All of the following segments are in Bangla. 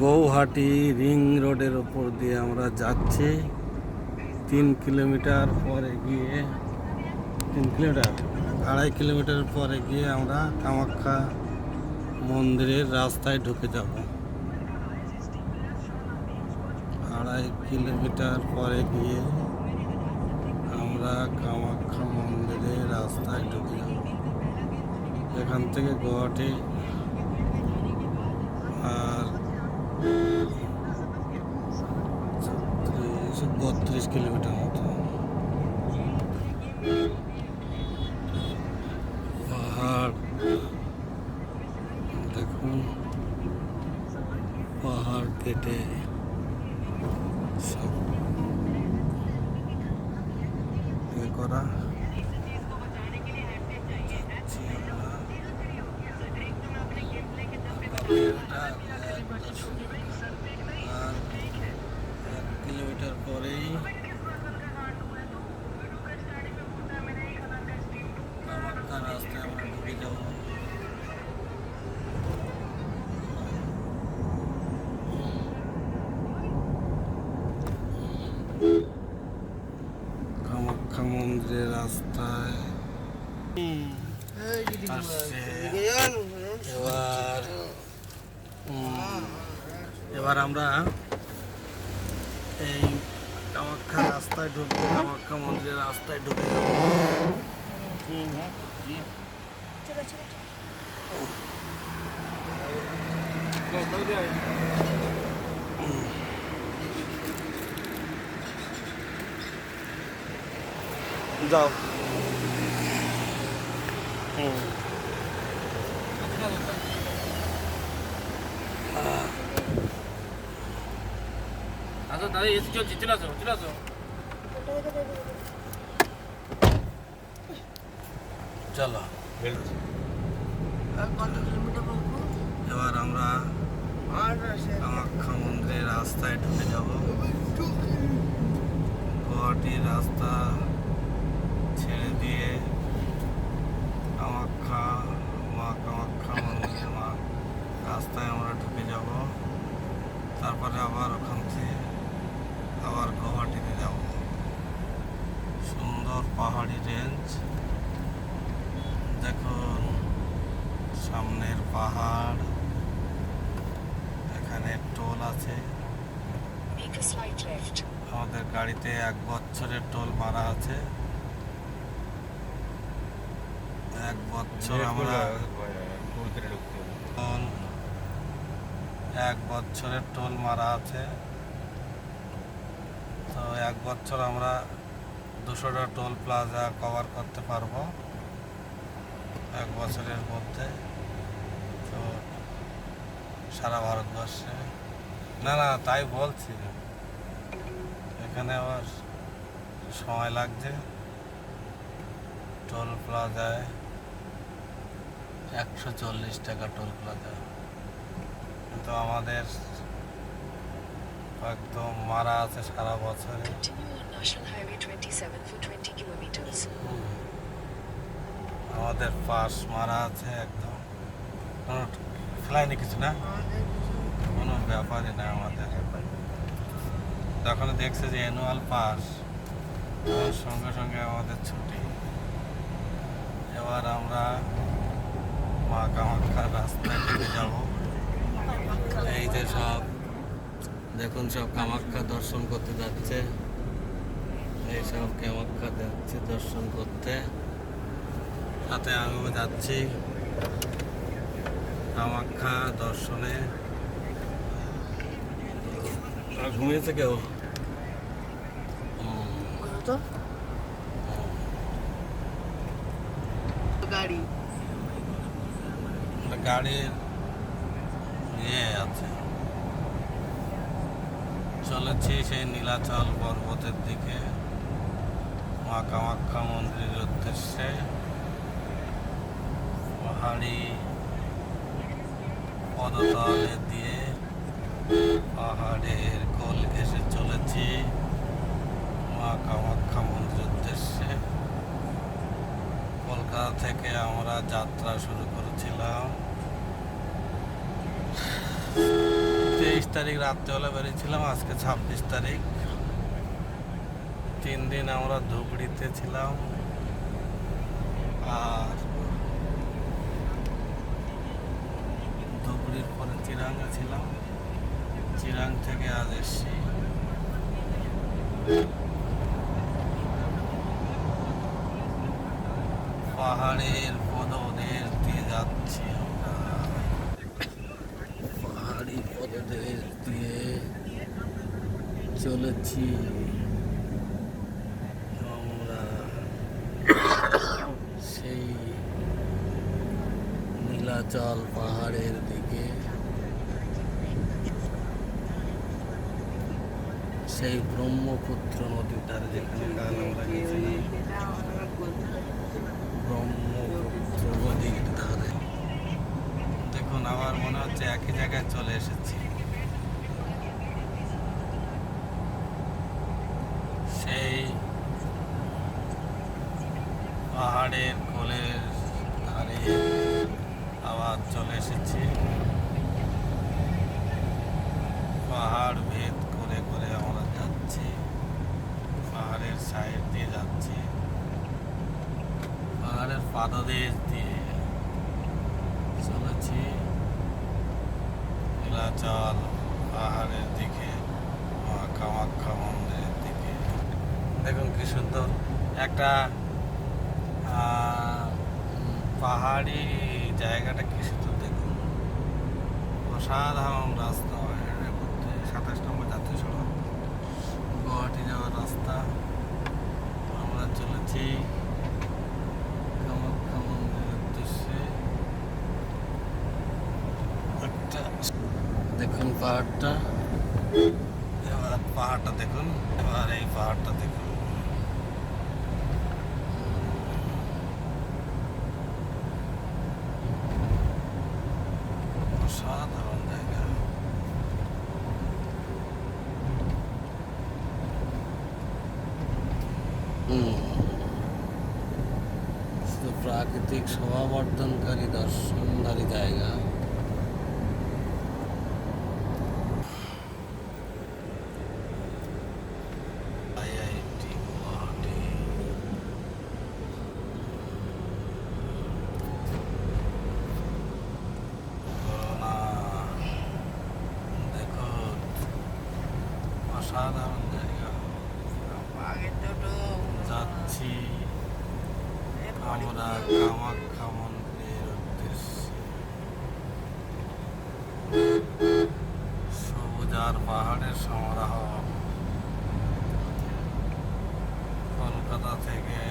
গৌহাটি রিং রোডের ওপর দিয়ে আমরা যাচ্ছি। 3 কিলোমিটার পরে গিয়ে 3 কিলোমিটার 2.5 কিলোমিটার পরে গিয়ে আমরা কামাখ্যা মন্দিরের রাস্তায় ঢুকে যাব। 2.5 কিলোমিটার পরে গিয়ে আমরা কামাখ্যা মন্দিরের রাস্তায় ঢুকে যাব। এখান থেকে গুয়াহাটি আর 32 কিলোমিটার মতো। পাহাড় দেখুন, পাহাড় কেটে সব করা। যাচ্ছি আমরা। আর 1 কিলোমিটার পরেই কামাখ্যা রাস্তায় আমরা ঢুকে যাব। কামাখ্যা মন্দিরের রাস্তায় আসছে। এবার আমরা এই কামাখ্যা রাস্তায় ঢুকবো, কামাখ্যা মন্দিরের রাস্তায় ঢুকে যাবো। যাও। আচ্ছা দাদা এসে চলছি, চলে আসো চলে আসো। চলো এবার আমরা কামাখ্যা মন্দিরের রাস্তায় ঢুকে যাব। গুয়াহাটির রাস্তা ছেড়ে দিয়ে কামাখ্যা মন্দির রাস্তায় আমরা ঢুকে যাব। তারপরে আবার ওখান থেকে আবার গুয়াহাটিতে যাব। সুন্দর পাহাড়ি রেঞ্জ দেখুন, সামনের পাহাড়, এখানে টোল আছে। আমাদের গাড়িতে 1 বছরের টোল মারা আছে। 1 বছর আমরা 1 বছরের টোল মারা আছে। তো 1 বছর আমরা 200টা টোল প্লাজা কভার করতে পারবো 1 বছরের মধ্যে। তো সারা ভারতবর্ষে না তাই বলছি, এখানে আবার সময় লাগছে। টোল প্লাজায় 140 টাকা টোল প্লাজা, কিন্তু আমাদের একদম মারা আছে সারা বছরে। আমাদের পাস মারা আছে একদম, কোনো ফেলায়নি কিছু না, কোনো ব্যাপারই না আমাদের। যখন দেখছে যে অ্যানুয়াল পাস, সঙ্গে সঙ্গে আমাদের ছুটি। এবার আমরা মা কামাখ্যার রাস্তায় ঢুকে যাব। এই যে সব দেখুন, সব কামাখ্যা দর্শন করতে যাচ্ছে। এই সব কামাখ্যা যাচ্ছে দর্শন করতে, সাথে আমিও যাচ্ছি কামাখ্যা দর্শনে। ঘুমিয়েছে কেউ? গাড়ির আছে। চলেছি সেই নীলাচল পর্বতের দিকে, মা কামাখ্যা মন্দিরের উদ্দেশ্যে। পাহাড়ি পদতলে দিয়ে পাহাড়ের কোল ঘেঁষে চলেছি মা কামাখ্যা মন্দিরের উদ্দেশ্যে। কলকাতা থেকে আমরা যাত্রা শুরু করেছিলাম। 23 তারিখ রাত্রেবেলা বেরিয়েছিলাম, আজকে 26 তারিখ। 3 দিন আমরা ধুবড়িতে ছিলাম, আর ধুবড়ির পরে চিরাঙে ছিলাম। চিরাং থেকে আজ এসছি পাহাড়ের পদদেশ দিয়ে যাচ্ছি আমরা। পাহাড়ি পদদেশ দিয়ে চলেছি আমরা সেই নীলাচল পাহাড়ের দিকে, সেই ব্রহ্মপুত্র নদীর ধারে যেখানে কাল আমরা গেছিলাম, ব্রহ্মপুত্র নদীর ধারে। দেখুন, আমার মনে হচ্ছে একই জায়গায় চলে এসেছি। সেই পাহাড়ের কোলের ধারে আবার চলে এসেছি। পাহাড় ভেদ করে করে আমরা যাচ্ছি, পাহাড়ের সাইড দিয়ে যাচ্ছি, পাহাড়ের পাদদেশ দিয়ে চলেছি নীলাচল পাহাড়ের দিকে, মা কামাখ্যা মন্দিরের দিকে। দেখুন কি সুন্দর একটা পাহাড়ি জায়গাটা, কি সুন্দর দেখুন, অসাধারণ রাস্তা। 27 নম্বর জাতীয় সড়ক, গুয়াহাটি যাওয়ার রাস্তা। আমরা চলেছি কামাখ্যা মন্দিরের উদ্দেশ্যে। একটা দেখুন পাহাড়টা, এবার পাহাড়টা দেখুন, এবার এই পাহাড়টা দেখুন। অসাধারণ জায়গা। শুধু প্রাকৃতিক শোভাবর্ধনকারী দর্শনধারী জায়গা। আইআইটি গুয়াহাটি। করোনা দেখো, অসাধারণ জায়গা। যাচ্ছি আমরা কামাখ্যা মন্দিরের উদ্দেশ্যে। সবুজার পাহাড়ের সমারোহ। কলকাতা থেকে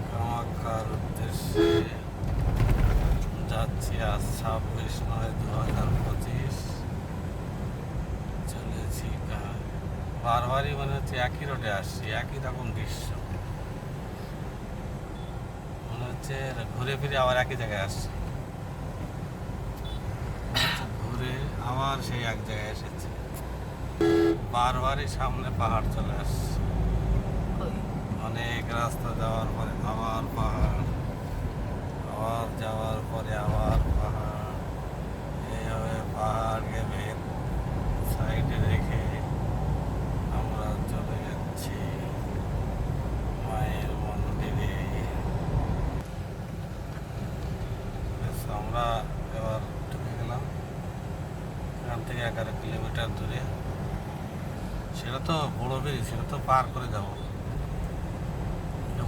কামাখ্যার উদ্দেশ্যে যাচ্ছি আজ 26/9/2025। চলেছি, বারবারই মনে হচ্ছে একই রোডে আসছি, একই রকম দৃশ্য মনে হচ্ছে, ঘুরে ফিরে আবার একই জায়গায় আসছি। ঘুরে আবার সেই এক জায়গায় এসেছি, বারবারই সামনে পাহাড় চলে আসছে। অনেক রাস্তা যাওয়ার পরে আবার পাহাড়, আবার যাওয়ার পরে আবার পাহাড়, এইভাবে পাহাড়কে ভেদ সাইডে রেখে আমরা চলে যাচ্ছি মায়ের মন্দিরে। আমরা এবার ঢুকে গেলাম এখান থেকে 11 কিলোমিটার দূরে। সেটা তো বড় বেরি, সেটা তো পার করে যাবো।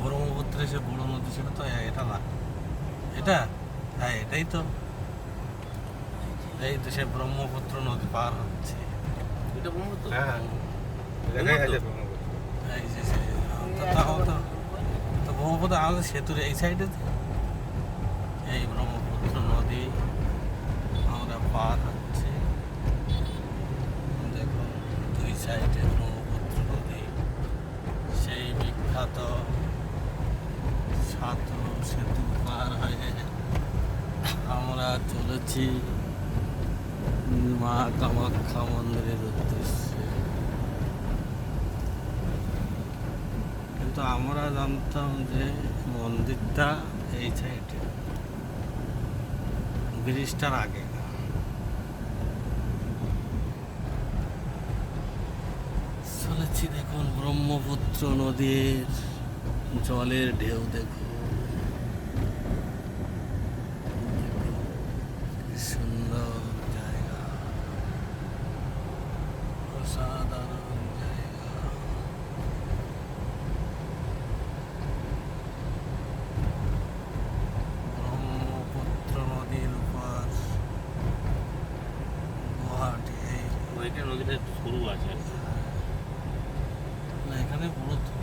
ব্রহ্মপুত্রে সে বড় নদী, সেটা তো এটা না, এটা হ্যাঁ এটাই তো, এই তো সে ব্রহ্মপুত্র নদী পার হচ্ছে। এটা ব্রহ্মপুত্র? হ্যাঁ, এই যে তো ব্রহ্মপুত্র আমাদের সেতুর এই সাইডে, এই ব্রহ্মপুত্র নদী আমরা পার হচ্ছে। দেখুন দুই সাইডে ব্রহ্মপুত্র নদী, সেই বিখ্যাত সেতু পার হয়ে আমরা চলেছি মা কামাখ্যা মন্দিরের উদ্দেশ্যে। কিন্তু আমরা জানতাম যে মন্দিরটা এই সাইডে, ব্রিজটার আগে। যাচ্ছি দেখুন ব্রহ্মপুত্র নদীর জলের ঢেউ দেখুন কি সুন্দর জায়গা, অসাধারণ জায়গা। ব্রহ্মপুত্র নদীর উপর গুয়াহাটি। ওইটা নদীটা একটু সরু আছে। না এখানে বড় তো,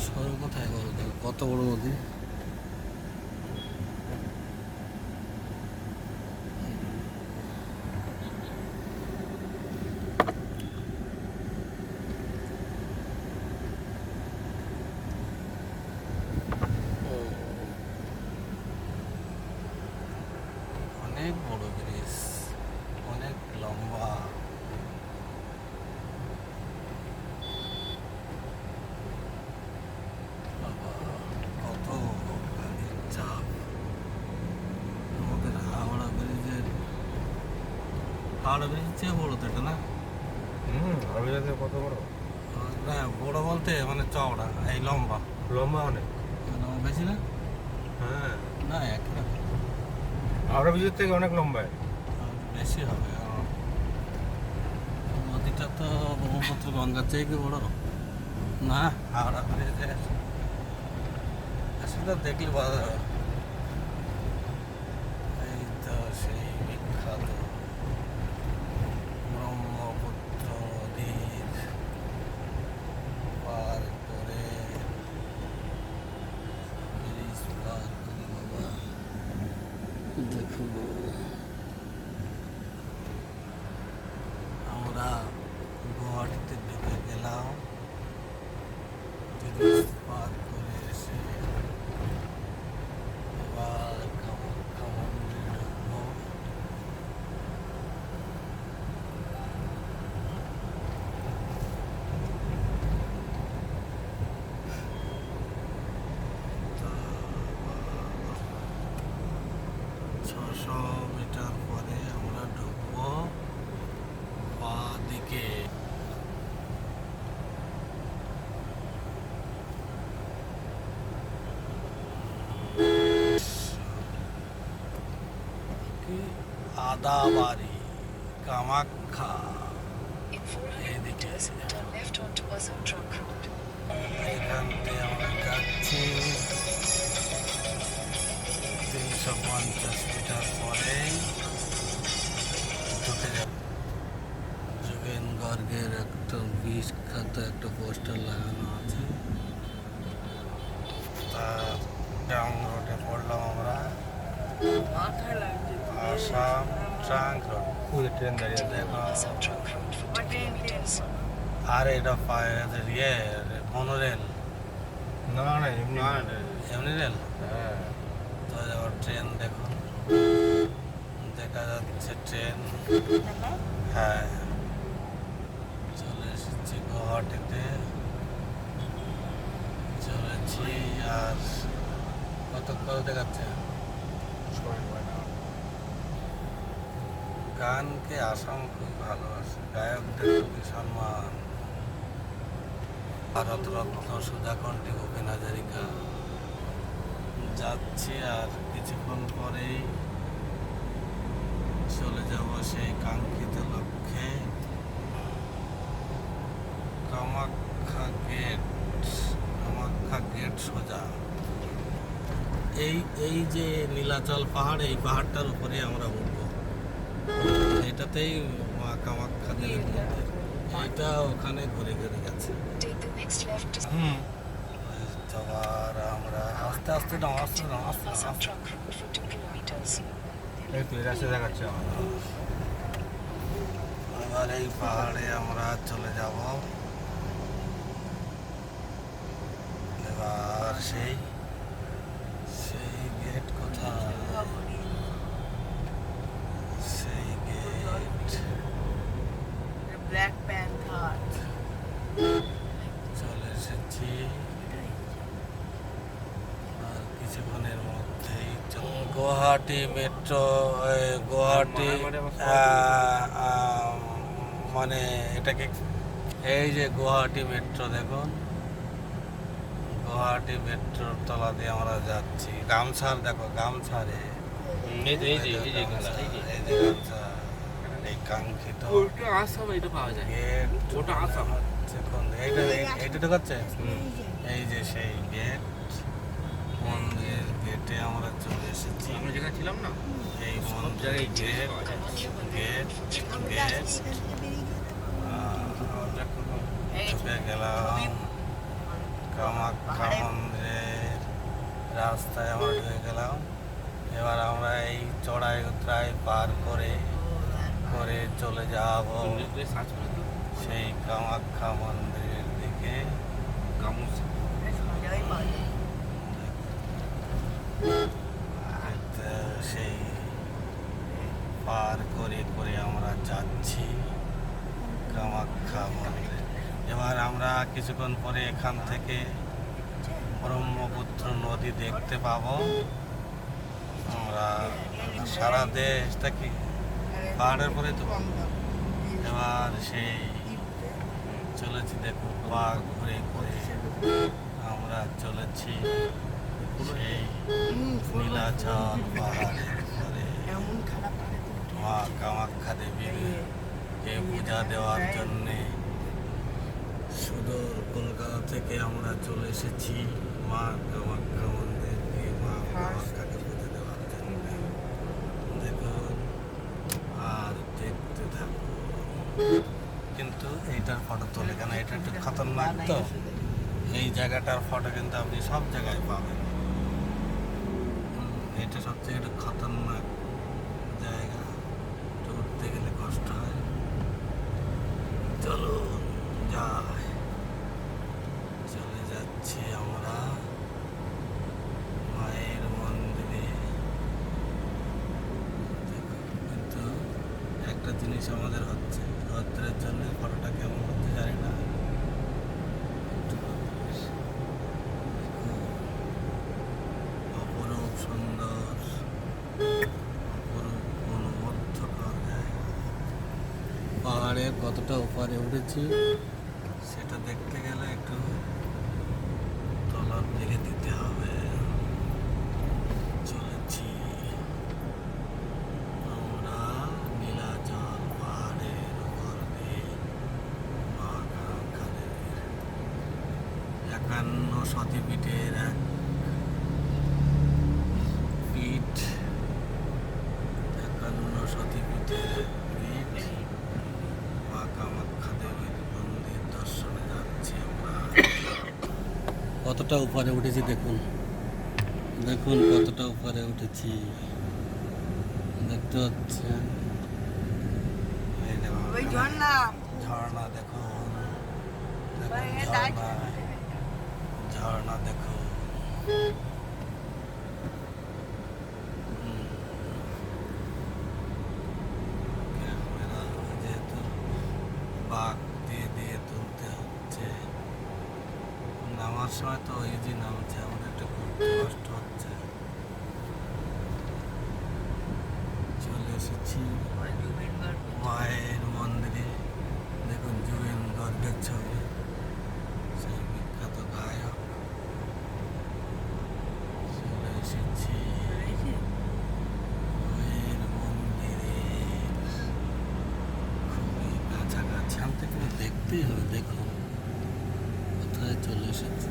সরু কোথায় বড়, কত বড় নদী। অনেক বড় ব্রিজ, অনেক লম্বা। বাবা, কত গাড়ির চাপ। আমাদের হাওড়া ব্রিজের চেয়ে বড় তো এটা না? আবিরাতে কত বড়? না বড় বলতে মানে চওড়া, এই লম্বা। লম্বা অনেক। লম্বা বেশি না? হ্যাঁ, না একই রকম। হাওড়া ব্রিজের থেকে অনেক লম্বা। বেশি হবে। নদীটা তো ব্রহ্মপুত্র গঙ্গার চেয়ে কি বড় না? হাওড়া ব্রিজে আসলে দেখলে বোঝা যাবে। এই তো সেই বিখ্যাত ব্রহ্মপুত্র নদীর পার করে ব্রিজ পার করে বাবা দেখুন আমরা গুয়াহাটিতে ঢুকে গেলাম। ব্রিজ পার করে এসে এবার কামাখ্যা মন্দিরে ঢুকবো। ছশো মিটার পরে আমরা ঢুকবো বাঁ দিকে। Adabari Kamakhya. In 400 meters, turn left onto Assam Trunk Road. এখান থেকে আমরা যাচ্ছি 350 মিটার পরেই ঢুকে যাব। যোগেন গর্গের একটা বিখ্যাত একটা পোস্টার লাগানো আছে। তার ডাউনলোডে পড়লাম আমরা আসাম ট্রাঙ্ক রোড। ওই ট্রেন দাঁড়িয়ে আছে। দেখো Assam Trunk Road for 2 kilometers. আর এটা ইয়ে মনোরেল, না না এমনি। এমনি রেল। হ্যাঁ, তো এবার ট্রেন দেখুন, দেখা যাচ্ছে ট্রেন। হ্যাঁ চলে এসেছি গুয়াহাটিতে, চলেছি। আর কত দেখাচ্ছে সবাই হয় না। গানকে আসাম খুব ভালোবাসে, গায়কদের প্রতি সম্মান। ভারতরত্ন সুধাকণ্ঠী ভূপেন হাজারিকা। যাচ্ছি আর কিছুক্ষণ পরেই চলে যাব সেই কাঙ্ক্ষিত লক্ষ্যে, কামাখ্যা গেট। কামাখ্যা গেট সোজা এই যে নীলাচল পাহাড়, এই পাহাড়টার উপরে আমরা উঠবো। এটাতেই মা কামাখ্যা দেবীর মন্দির। এটা ওখানে ঘুরে ঘুরে গেছে। Take the next left to আবার আমরা আস্তে আস্তে Assam Trunk Road for 2 kilometers. এই তো এই রাস্তা দেখাচ্ছে আমার। এবার এই পাহাড়ে আমরা চলে যাব। এবার সেই গেট কোথায়? সেই গেট Black Panther. চলে এসেছি। আর কিছুক্ষণের মধ্যেই গুয়াহাটি মেট্রো, গুয়াহাটি মানে এটাকে এই যে গুয়াহাটি মেট্রো দেখুন, গুয়াহাটি মেট্রোর তলা দিয়ে আমরা যাচ্ছি। গামছার দেখো, গামছারে এই যে এই যে এই যে গেলা, এই যে এই যে গামছা, এই কাঙ্ক্ষিত ওটা আসাম, এটা পাওয়া যায়। গেট। ওটা আসাম। এইটা এইটা ঢোকাচ্ছে। এই যে সেই গেট, মন্দির গেটে আমরা চলে এসেছি। আমরা যেখানে ছিলাম না, এই সব মন্দির জায়গায় গেট, গেট, গেট। ঢুকে গেলাম কামাখ্যা মন্দিরের রাস্তায়, আমরা ঢুকে গেলাম। এবার আমরা এই চড়াই উতরাই পার করে করে চলে যাব সার্চ করে তো সেই কামাখ্যা মন্দিরের দিকে। গামুছা। তো সেই পার করে করে আমরা যাচ্ছি কামাখ্যা মন্দিরে। এবার আমরা কিছুক্ষণ পরে এখান থেকে ব্রহ্মপুত্র নদী দেখতে পাবো। আমরা সারা দেশ থেকে পাহাড়ের পরে তো এবার সেই চলেছি, দেখুন পাক ঘুরে ঘুরে আমরা চলেছি সেই নীলাচল পাহাড়ের পরে মা কামাখ্যা দেবীকে পূজা দেওয়ার জন্যে সুদূর কলকাতা থেকে আমরা চলে এসেছি মা কামাখ্যা মন্দিরকে, মা কামাখ্যাকে পূজা দেওয়ার জন্য। দেখুন আর দেখতে থাকুন। কিন্তু এইটার ফটো তোলে কেন, এটা একটু খতরনাক তো। এই জায়গাটার ফটো কিন্তু আপনি সব জায়গায় পাবেন। এটা সবথেকে একটু খতরনাক জায়গা, একটু উঠতে গেলে কষ্ট হয়। চলো যাই, চলে যাচ্ছি আমরা মায়ের মন্দিরে। কিন্তু একটা জিনিস আমাদের হচ্ছে, রৌদ্রের জন্য ফটোটা কেমন হচ্ছে জানি না। অপরূপ সুন্দর, অপরূপ মনোমুগ্ধকর জায়গা। পাহাড়ের কতটা উপরে উঠেছি সেটা দেখতে গেলে একটু তলার দিকে দিতে হবে। চলেছি আমরা নীলাচল পাহাড়ের উপর দিয়ে মা কামাখ্যা দেবীর 51 সতীপীঠের এক পীঠ, 51 সতীপীঠের এক পীঠ মা কামাখ্যা দেবীর মন্দির দর্শনে যাচ্ছি আমরা। কতটা উপরে উঠেছি দেখুন, দেখুন কতটা উপরে উঠেছি, দেখতে পাচ্ছেন। এই দেখুন ঝর্ণা দেখুন, দেখুন ঝর্ণা, ঝর্ণা দেখুন। ক্যামেরা যেহেতু বাঁক দিয়ে দিয়ে তুলতে হচ্ছে, নামার সময় তো ইজি নামছে, আমাদের একটু ঘুরতে কষ্ট হচ্ছে। চলে এসেছি মায়ের মন্দিরে। দেখুন জুবিন গার্গের ছবি, সেই বিখ্যাত গায়ক। চলে এসেছি মায়ের মন্দিরে, খুবই কাছাকাছি। আমি থেকে দেখতেই হবে, দেখুন কোথায় চলে এসেছি।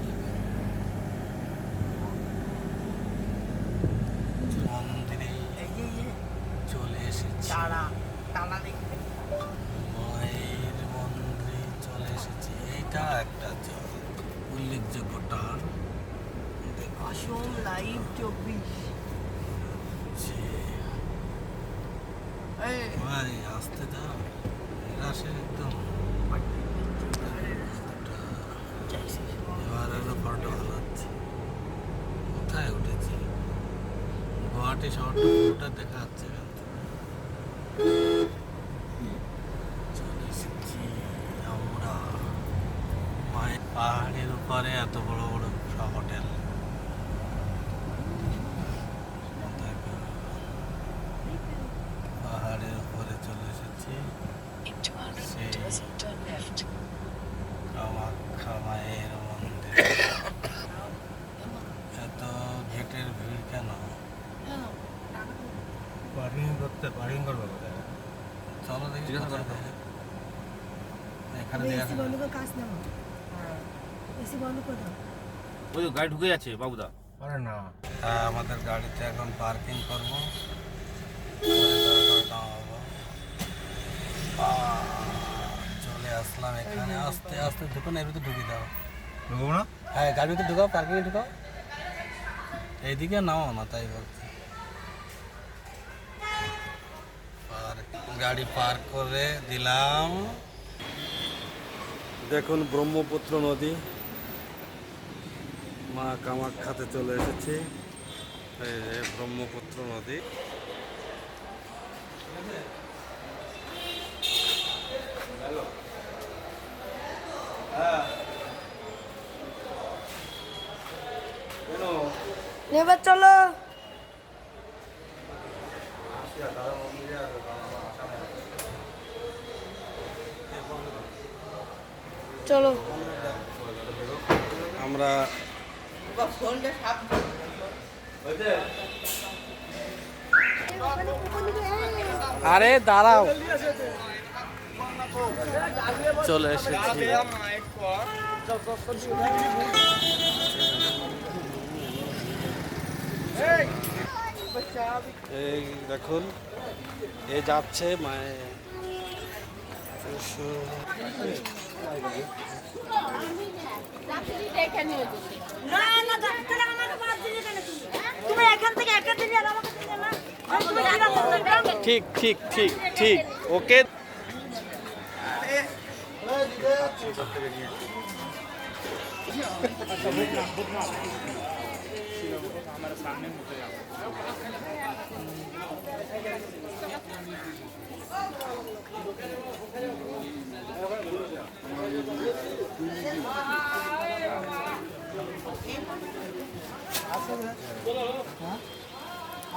মন্দিরে চলে এসেছি, মায়ের মন্দিরে চলে এসেছি। এইটা একটা উল্লেখযোগ্য টান। অসম লাইভ 24। ভাই আসতে দাও, এরা সে একদম এবার হলো ফটো ভালো হচ্ছে। কোথায় উঠেছি, গুয়াহাটি শহরটা পুরোটা দেখা যাচ্ছে এখান থেকে। চলে এসেছি আমরা মায়ের পাহাড়ের উপরে, এত বড় বড় সব হোটেল। পাহাড়ের উপরে চলে এসেছি। In 200 meters, turn left. Parking করবে কোথায়? চলো দেখি জিজ্ঞাসা কোথায় করো। দেয়। এখানে তুমি দেখা এসি বন্ধ করে কাজ নাও এসি বন্ধ করে দাও ওই তো গাড়ি ঢুকে যাচ্ছে বাবুদা। আরে না, হ্যাঁ আমাদের গাড়িতে এখন পার্কিং করবো। চলে আসলাম এখানে, আস্তে আস্তে ঢুকো না, এর ভিতরে ঢুকে দাও। ঢুকবো না? হ্যাঁ গাড়ির ভিতরে ঢুকাও, পার্কিংয়ে ঢুকাও। এইদিকে নাও না, তাই বলছি। গাড়ি পার্ক করে দিলাম। দেখুন ব্রহ্মপুত্র নদী, মা কামাখ্যাতে চলে এসেছি। এই যে ব্রহ্মপুত্র নদী। এবার চলো চলো আমরা আরে দাঁড়াও, চলে এসেছি। এই দেখুন, এ যাচ্ছে মায়ের না না ডাক্তার আমাকে বাদ দিলে কেন তুমি এখান থেকে একা দিলে আর আমাকে দিলে না তুমি ঠিক ঠিক ঠিক ঠিক ওকে।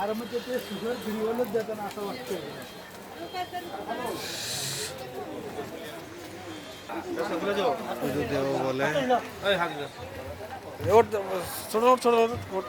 আর মধ্যে সুযোগ ভিডিও দেতে না আসা হচ্ছে পুজো দেবো বলে ওই হাত ছোট ছোট ছোট